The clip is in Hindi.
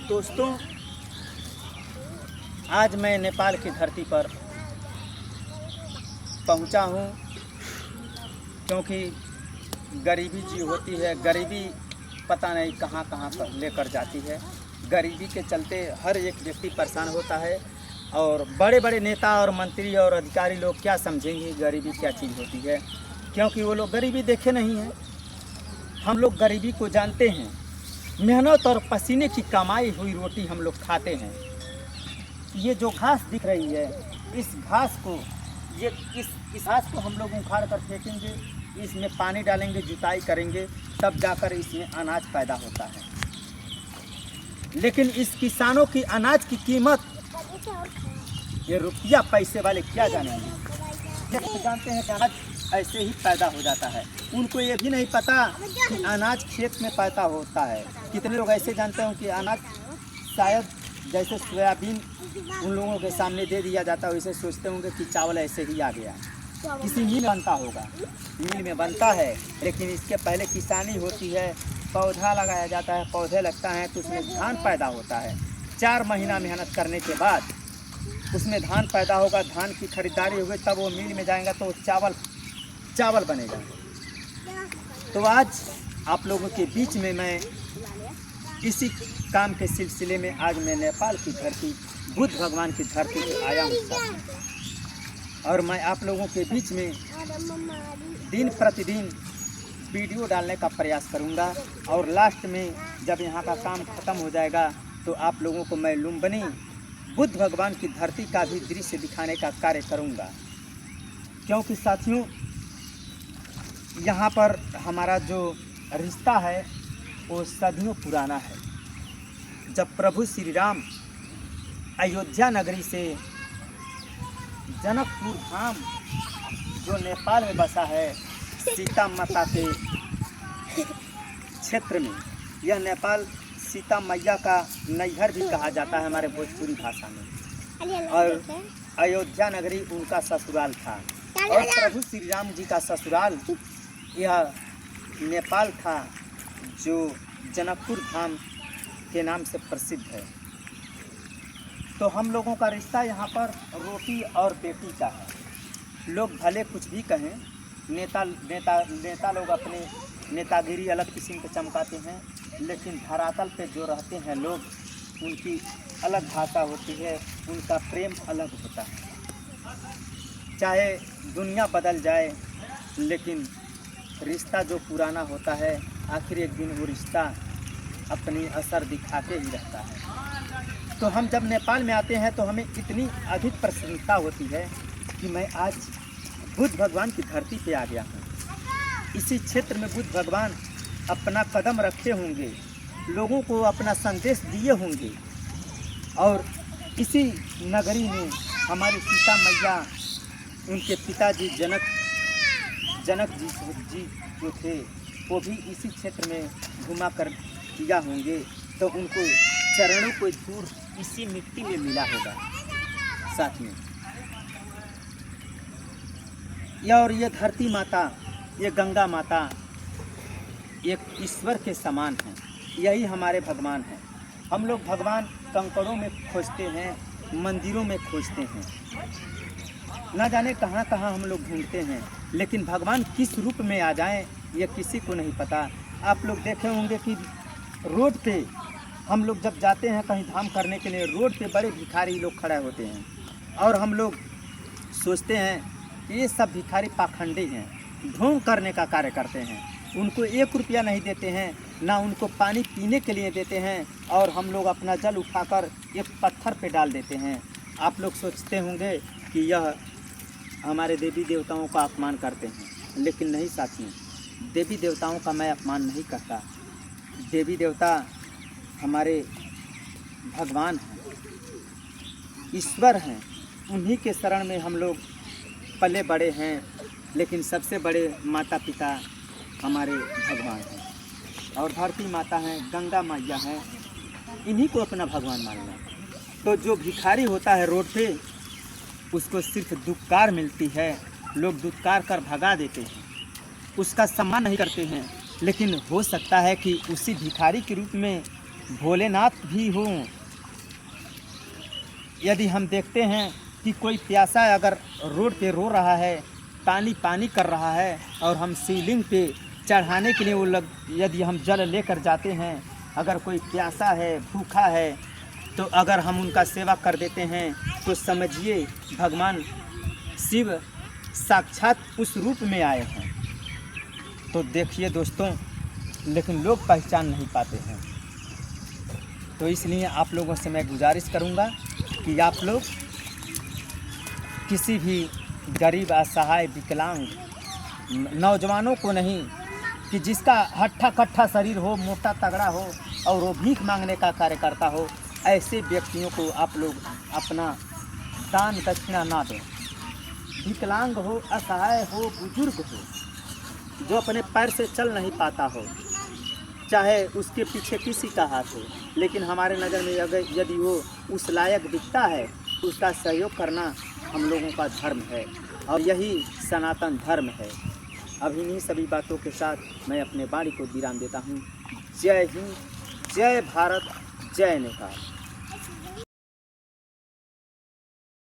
दोस्तों, आज मैं नेपाल की धरती पर पहुंचा हूं, क्योंकि गरीबी जो होती है, गरीबी पता नहीं कहां कहां पर लेकर जाती है। गरीबी के चलते हर एक व्यक्ति परेशान होता है और बड़े बड़े नेता और मंत्री और अधिकारी लोग क्या समझेंगे गरीबी क्या चीज़ होती है, क्योंकि वो लोग गरीबी देखे नहीं हैं। हम लोग गरीबी को जानते हैं। मेहनत और पसीने की कमाई हुई रोटी हम लोग खाते हैं। ये जो घास दिख रही है, इस घास को इस घास को हम लोग उखाड़ कर फेंकेंगे, इसमें पानी डालेंगे, जुताई करेंगे, तब जाकर इसमें अनाज पैदा होता है। लेकिन इस किसानों की अनाज की कीमत ये रुपया पैसे वाले क्या जानेंगे। जानते हैं कि अनाज ऐसे ही पैदा हो जाता है। उनको ये भी नहीं पता कि अनाज खेत में पैदा होता है। कितने लोग ऐसे जानते हो कि अनाज शायद जैसे सोयाबीन उन लोगों के सामने दे दिया जाता है, वैसे सोचते होंगे कि चावल ऐसे ही आ गया, किसी मिल बनता होगा। मिल में बनता है, लेकिन इसके पहले किसानी होती है, पौधा लगाया जाता है, पौधे लगता है तो उसमें धान पैदा होता है। 4 महीना मेहनत करने के बाद उसमें धान पैदा होगा, धान की खरीदारी होगी, तब वो मिल में जाएगा तो चावल बनेगा। तो आज आप लोगों के बीच में मैं इसी काम के सिलसिले में आज मैं नेपाल की धरती, बुद्ध भगवान की धरती में आया हूँ और मैं आप लोगों के बीच में दिन प्रतिदिन वीडियो डालने का प्रयास करूँगा। और लास्ट में जब यहाँ का काम ख़त्म हो जाएगा तो आप लोगों को मैं लुम्बिनी बुद्ध भगवान की धरती का भी दृश्य दिखाने का कार्य करूँगा, क्योंकि साथियों यहाँ पर हमारा जो रिश्ता है वो सदियों पुराना है। जब प्रभु श्री राम अयोध्या नगरी से जनकपुर धाम जो नेपाल में बसा है, सीता माता के क्षेत्र में, यह नेपाल सीता मैया का नैहर भी कहा जाता है हमारे भोजपुरी भाषा में। और अयोध्या नगरी उनका ससुराल था और प्रभु श्री राम जी का ससुराल यह नेपाल था, जो जनकपुर धाम के नाम से प्रसिद्ध है। तो हम लोगों का रिश्ता यहाँ पर रोटी और बेटी का है। लोग भले कुछ भी कहें, नेता लोग अपने नेतागिरी अलग किस्म के चमकाते हैं, लेकिन धरातल पे जो रहते हैं लोग, उनकी अलग भाषा होती है, उनका प्रेम अलग होता है। चाहे दुनिया बदल जाए, लेकिन रिश्ता जो पुराना होता है, आखिर एक दिन वो रिश्ता अपनी असर दिखाते ही रहता है। तो हम जब नेपाल में आते हैं तो हमें इतनी अधिक प्रसन्नता होती है कि मैं आज बुद्ध भगवान की धरती पे आ गया हूँ। इसी क्षेत्र में बुद्ध भगवान अपना कदम रखे होंगे, लोगों को अपना संदेश दिए होंगे, और इसी नगरी में हमारी सीता मैया, उनके पिताजी जनक जी जो थे, वो भी इसी क्षेत्र में घुमा कर किया होंगे, तो उनको चरणों को धूल इसी मिट्टी में मिला होगा। साथ में और ये धरती माता, ये गंगा माता एक ईश्वर के समान है। यही हमारे भगवान हैं। हम लोग भगवान कंकड़ों में खोजते हैं, मंदिरों में खोजते हैं, ना जाने कहाँ कहाँ हम लोग ढूंढते हैं, लेकिन भगवान किस रूप में आ जाएं ये किसी को नहीं पता। आप लोग देखे होंगे कि रोड पे हम लोग जब जाते हैं कहीं धाम करने के लिए, रोड पे बड़े भिखारी लोग खड़े होते हैं और हम लोग सोचते हैं कि ये सब भिखारी पाखंडी हैं, ढोंग करने का कार्य करते हैं। उनको 1 रुपया नहीं देते हैं, ना उनको पानी पीने के लिए देते हैं, और हम लोग अपना जल उठाकर एक पत्थर पे डाल देते हैं। आप लोग सोचते होंगे कि यह हमारे देवी देवताओं का अपमान करते हैं, लेकिन नहीं साथियों, देवी देवताओं का मैं अपमान नहीं करता। देवी देवता हमारे भगवान हैं, ईश्वर हैं, उन्हीं के शरण में हम लोग पले बड़े हैं। लेकिन सबसे बड़े माता पिता हमारे भगवान हैं, और धरती माता हैं, गंगा मैया हैं, इन्हीं को अपना भगवान मानना। तो जो भिखारी होता है रोड पे, उसको सिर्फ दुत्कार मिलती है, लोग दुत्कार कर भगा देते हैं, उसका सम्मान नहीं करते हैं। लेकिन हो सकता है कि उसी भिखारी के रूप में भोलेनाथ भी हूँ। यदि हम देखते हैं कि कोई प्यासा अगर रोड पे रो रहा है, पानी पानी कर रहा है, और हम शिवलिंग पे चढ़ाने के लिए यदि हम जल लेकर जाते हैं, अगर कोई प्यासा है, भूखा है, तो अगर हम उनका सेवा कर देते हैं तो समझिए भगवान शिव साक्षात उस रूप में आए हैं। तो देखिए दोस्तों, लेकिन लोग पहचान नहीं पाते हैं। तो इसलिए आप लोगों से मैं गुजारिश करूंगा कि आप लोग किसी भी गरीब, असहाय, विकलांग नौजवानों को नहीं, कि जिसका हट्ठा कट्ठा शरीर हो, मोटा तगड़ा हो और वो भीख मांगने का कार्य करता हो, ऐसे व्यक्तियों को आप लोग अपना दान दक्षिणा ना दें। विकलांग हो, असहाय हो, बुजुर्ग हो, जो अपने पैर से चल नहीं पाता हो, चाहे उसके पीछे किसी का हाथ हो, लेकिन हमारे नज़र में अगर यदि वो उस लायक दिखता है तो उसका सहयोग करना हम लोगों का धर्म है, और यही सनातन धर्म है। अब इन्हीं सभी बातों के साथ मैं अपने वाणी को विराम देता हूँ। जय हिंद, जय भारत, जय नेपाल।